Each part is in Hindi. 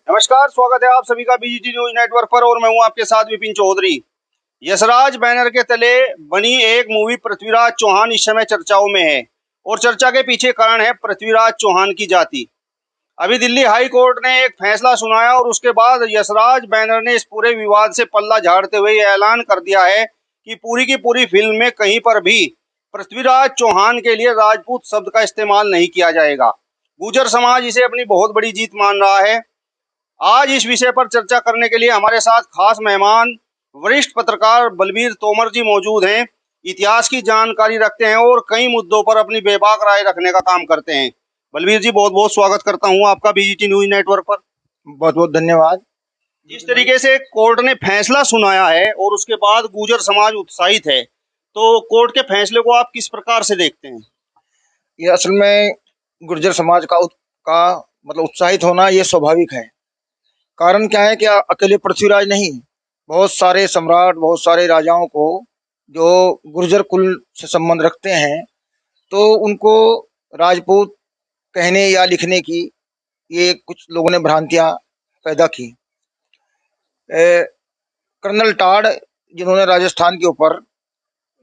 नमस्कार, स्वागत है आप सभी का बीजीटी न्यूज नेटवर्क पर और मैं हूं आपके साथ विपिन चौधरी। यशराज बैनर के तले बनी एक मूवी पृथ्वीराज चौहान इस समय चर्चाओं में है और चर्चा के पीछे कारण है पृथ्वीराज चौहान की जाति। अभी दिल्ली हाई कोर्ट ने एक फैसला सुनाया और उसके बाद यशराज बैनर ने इस पूरे विवाद से पल्ला झाड़ते हुए यह ऐलान कर दिया है कि पूरी की पूरी फिल्म में कहीं पर भी पृथ्वीराज चौहान के लिए राजपूत शब्द का इस्तेमाल नहीं किया जाएगा। गुर्जर समाज इसे अपनी बहुत बड़ी जीत मान रहा है। आज इस विषय पर चर्चा करने के लिए हमारे साथ खास मेहमान वरिष्ठ पत्रकार बलबीर तोमर जी मौजूद हैं। इतिहास की जानकारी रखते हैं और कई मुद्दों पर अपनी बेबाक राय रखने का काम करते हैं। बलबीर जी, बहुत बहुत स्वागत करता हूं आपका बीजीटी न्यूज नेटवर्क पर। बहुत बहुत धन्यवाद। जिस तरीके से कोर्ट ने फैसला सुनाया है और उसके बाद गुर्जर समाज उत्साहित है, तो कोर्ट के फैसले को आप किस प्रकार से देखते हैं? ये असल में गुर्जर समाज का मतलब उत्साहित होना ये स्वाभाविक है। कारण क्या है कि अकेले पृथ्वीराज नहीं, बहुत सारे सम्राट, बहुत सारे राजाओं को जो गुर्जर कुल से संबंध रखते हैं, तो उनको राजपूत कहने या लिखने की ये कुछ लोगों ने भ्रांतियां पैदा की। कर्नल टाड, जिन्होंने राजस्थान के ऊपर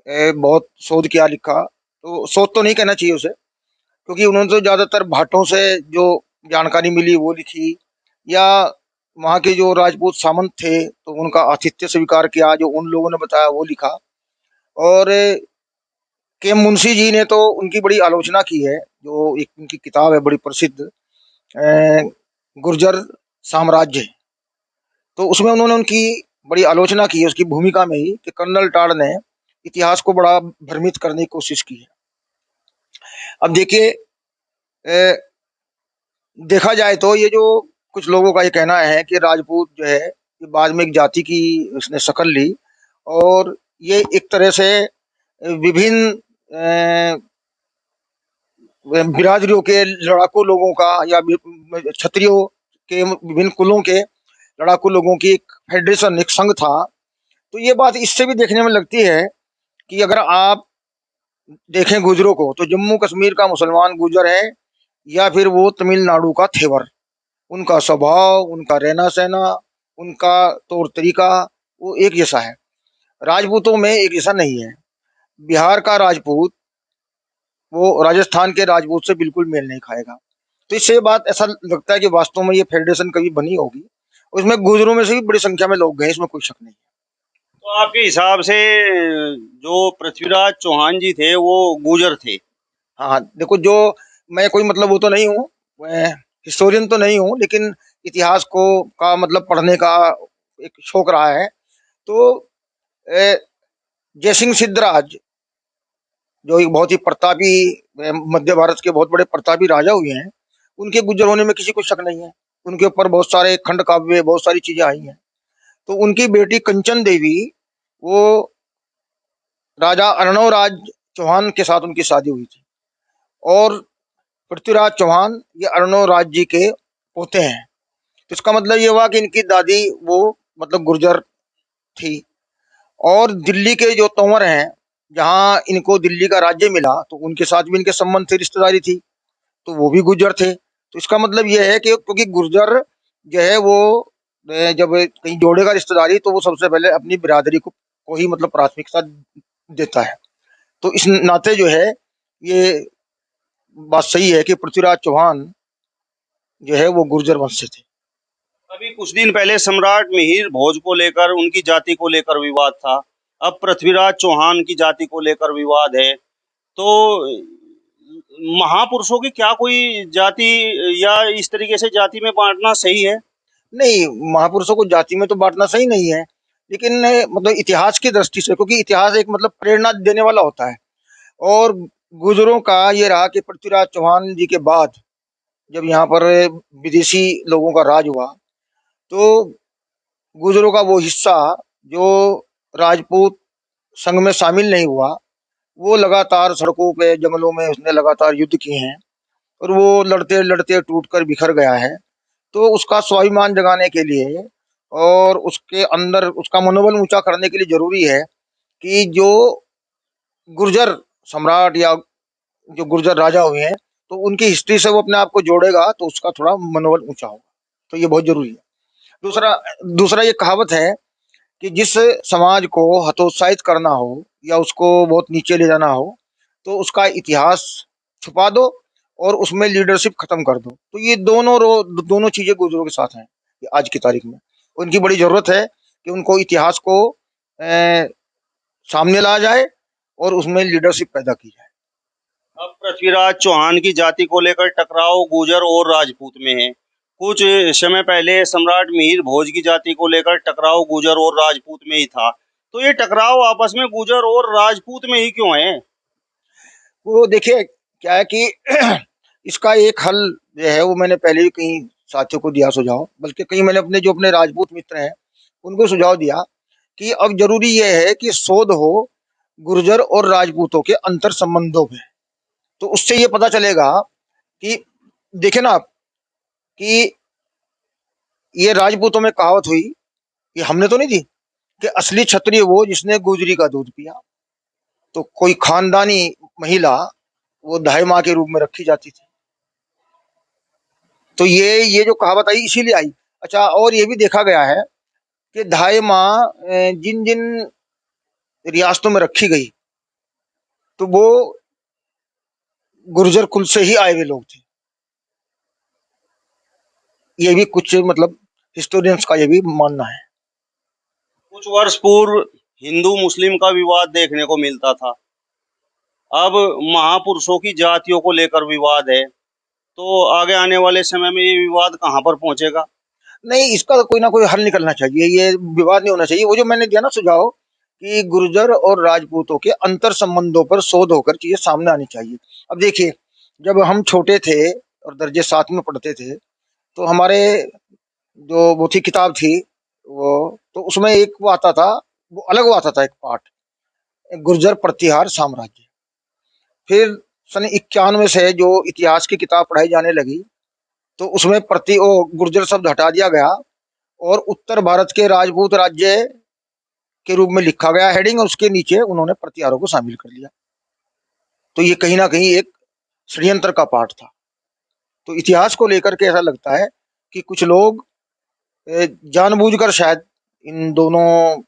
बहुत शोध किया, लिखा, तो शोध तो नहीं कहना चाहिए उसे, क्योंकि उन्होंने तो ज़्यादातर भाटों से जो जानकारी मिली वो लिखी, या वहाँ के जो राजपूत सामंत थे तो उनका आतिथ्य स्वीकार किया, जो उन लोगों ने बताया वो लिखा। और के मुंशी जी ने तो उनकी बड़ी आलोचना की है, जो एक उनकी किताब है बड़ी प्रसिद्ध, गुर्जर साम्राज्य, तो उसमें उन्होंने उनकी बड़ी आलोचना की है, उसकी भूमिका में ही, कि कर्नल टाड ने इतिहास को बड़ा भ्रमित करने की कोशिश की है। अब देखिए, देखा जाए तो ये जो कुछ लोगों का ये कहना है कि राजपूत जो है ये बाद में एक जाति की उसने शक्ल ली, और ये एक तरह से विभिन्न बिरादरियों के लड़ाकू लोगों का या क्षत्रियों के विभिन्न कुलों के लड़ाकू लोगों की एक फेडरेशन, एक संघ था। तो ये बात इससे भी देखने में लगती है कि अगर आप देखें गुजरों को, तो जम्मू कश्मीर का मुसलमान गुजर है या फिर वो तमिलनाडु का थेवर, उनका स्वभाव, उनका रहना सहना, उनका तौर तरीका वो एक जैसा है। राजपूतों में एक जैसा नहीं है। बिहार का राजपूत वो राजस्थान के राजपूत से बिल्कुल मेल नहीं खाएगा। तो इससे बात ऐसा लगता है कि वास्तव में ये फेडरेशन कभी बनी होगी। उसमें गुजरों में से भी बड़ी संख्या में लोग गए, इसमें कोई शक नहीं है। तो आपके हिसाब से जो पृथ्वीराज चौहान जी थे वो गुर्जर थे? हाँ, देखो, जो मैं कोई मतलब वो तो नहीं हूँ, मैं हिस्टोरियन तो नहीं हूँ, लेकिन इतिहास को का मतलब पढ़ने का एक शौक रहा है। तो जयसिंह सिद्धराज, जो एक बहुत ही प्रतापी मध्य भारत के बहुत बड़े प्रतापी राजा हुए हैं, उनके गुजर होने में किसी को शक नहीं है। उनके ऊपर बहुत सारे खंड काव्य, बहुत सारी चीजें आई हैं। तो उनकी बेटी कंचन देवी, वो राजा अर्णवराज चौहान के साथ उनकी शादी हुई थी, और पृथ्वीराज चौहान ये अर्णवराज जी के पोते हैं। तो इसका मतलब ये हुआ कि इनकी दादी वो मतलब गुर्जर थी। और दिल्ली के जो तंवर हैं, जहाँ इनको दिल्ली का राज्य मिला, तो उनके साथ भी इनके संबंध थे, रिश्तेदारी थी, तो वो भी गुर्जर थे। तो इसका मतलब ये है कि क्योंकि गुर्जर जो है वो जब कहीं जोड़ेगा रिश्तेदारी, तो वो सबसे पहले अपनी बिरादरी को ही मतलब प्राथमिकता देता है। तो इस नाते जो है ये बात सही है कि पृथ्वीराज चौहान जो है वो गुर्जर वंश से थे। अभी कुछ दिन पहले सम्राट मिहिर भोज को लेकर, उनकी जाति को लेकर विवाद था। अब पृथ्वीराज चौहान की जाति को लेकर विवाद है। तो महापुरुषों की क्या कोई जाति या इस तरीके से जाति में बांटना सही है? नहीं, महापुरुषों को जाति में तो बांटना सही नहीं है, लेकिन मतलब इतिहास की दृष्टि से, क्योंकि इतिहास एक मतलब प्रेरणा देने वाला होता है। और गुजरों का ये रहा कि पृथ्वीराज चौहान जी के बाद जब यहाँ पर विदेशी लोगों का राज हुआ, तो गुजरों का वो हिस्सा जो राजपूत संघ में शामिल नहीं हुआ, वो लगातार सड़कों पे, जंगलों में उसने लगातार युद्ध किए हैं, और वो लड़ते लड़ते टूट कर बिखर गया है। तो उसका स्वाभिमान जगाने के लिए और उसके अंदर उसका मनोबल ऊंचा करने के लिए जरूरी है कि जो गुर्जर सम्राट या जो गुर्जर राजा हुए हैं, तो उनकी हिस्ट्री से वो अपने आप को जोड़ेगा, तो उसका थोड़ा मनोबल ऊंचा होगा। तो ये बहुत जरूरी है। दूसरा दूसरा ये कहावत है कि जिस समाज को हतोत्साहित करना हो या उसको बहुत नीचे ले जाना हो, तो उसका इतिहास छुपा दो और उसमें लीडरशिप खत्म कर दो। तो ये दोनों चीजें गुजरों के साथ हैं ये आज की तारीख में। उनकी बड़ी जरूरत है कि उनको इतिहास को अ, सामने लाया जाए और उसमें लीडरशिप पैदा की जाए। अब पृथ्वीराज चौहान की जाति को लेकर टकराव गुर्जर और राजपूत में है। कुछ समय पहले सम्राट मिहिर भोज की जाति को लेकर टकराव गुर्जर और राजपूत में ही था। तो ये टकराव आपस में गुर्जर और राजपूत में ही क्यों है? वो देखिए क्या है कि इसका एक हल जो है वो मैंने पहले ही कहीं साथियों को दिया सुझाव, बल्कि कहीं मैंने अपने राजपूत मित्र हैं उनको सुझाव दिया कि अब जरूरी यह है कि शोध हो गुर्जर और राजपूतों के अंतर संबंधों पे। तो उससे ये पता चलेगा कि देखे ना आप कि ये राजपूतों में कहावत हुई, ये हमने तो नहीं दी, कि असली क्षत्रिय वो जिसने गुजरी का दूध पिया। तो कोई खानदानी महिला वो दाई माँ के रूप में रखी जाती थी। तो ये जो कहावत आई इसीलिए आई। अच्छा, और ये भी देखा गया है कि दाई माँ जिन जिन रियासतों में रखी गई, तो वो गुर्जर कुल से ही आए हुए लोग थे। ये भी कुछ मतलब हिस्टोरियंस का ये भी मानना है। कुछ वर्ष पूर्व हिंदू मुस्लिम का विवाद देखने को मिलता था। अब महापुरुषों की जातियों को लेकर विवाद है। तो आगे आने वाले समय में ये विवाद कहाँ पर पहुंचेगा? नहीं, इसका तो कोई ना कोई हल निकलना चाहिए, ये विवाद नहीं होना चाहिए। वो जो मैंने दिया ना सुझाव कि गुर्जर और राजपूतों के अंतर संबंधों पर शोध होकर चीजें सामने आनी चाहिए। अब देखिए, जब हम छोटे थे और दर्जे 7 में पढ़ते थे, तो हमारे जो वो थी किताब थी, वो तो उसमें एक वो आता था, वो अलग वो आता था एक पार्ट, गुर्जर प्रतिहार साम्राज्य। फिर सन 91 से जो इतिहास की किताब पढ़ाई जाने लगी, तो उसमें प्रति ओ गुर्जर शब्द हटा दिया गया और उत्तर भारत के राजपूत राज्य के रूप में लिखा गया हेडिंग, और उसके नीचे उन्होंने प्रतिहारों को शामिल कर लिया। तो ये कहीं ना कहीं एक षड्यंत्र का पार्ट था। तो इतिहास को लेकर के ऐसा लगता है कि कुछ लोग जानबूझकर शायद इन दोनों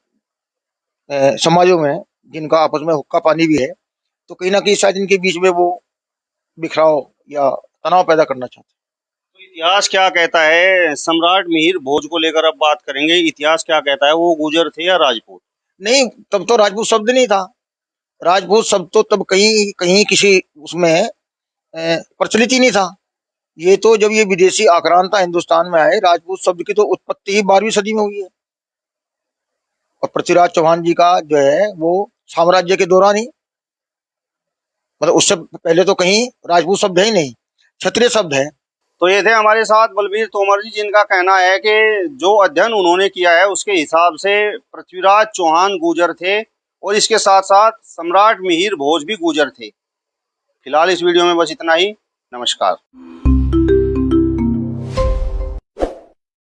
समाजों में, जिनका आपस में हुक्का पानी भी है, तो कहीं ना कहीं शायद इनके बीच में वो बिखराव या तनाव पैदा करना चाहते हैं। तो इतिहास क्या कहता है? सम्राट मिहिर भोज को लेकर अब बात करेंगे। इतिहास क्या कहता है, वो गुर्जर थे या राजपूत? नहीं, तब तो राजपूत शब्द नहीं था। राजपूत शब्द तो तब कहीं कहीं किसी उसमें प्रचलित ही नहीं था। ये तो जब ये विदेशी आक्रांता हिंदुस्तान में आए, राजपूत शब्द की तो उत्पत्ति ही 12वीं सदी में हुई है। और पृथ्वीराज चौहान जी का जो है वो साम्राज्य के दौरान ही, मतलब उससे पहले तो कहीं राजपूत शब्द है ही नहीं, क्षत्रिय शब्द है। तो ये थे हमारे साथ बलबीर तोमर जी, जिनका कहना है कि जो अध्ययन उन्होंने किया है उसके हिसाब से पृथ्वीराज चौहान गुर्जर थे और इसके साथ साथ सम्राट मिहिर भोज भी गुर्जर थे। फिलहाल इस वीडियो में बस इतना ही। नमस्कार।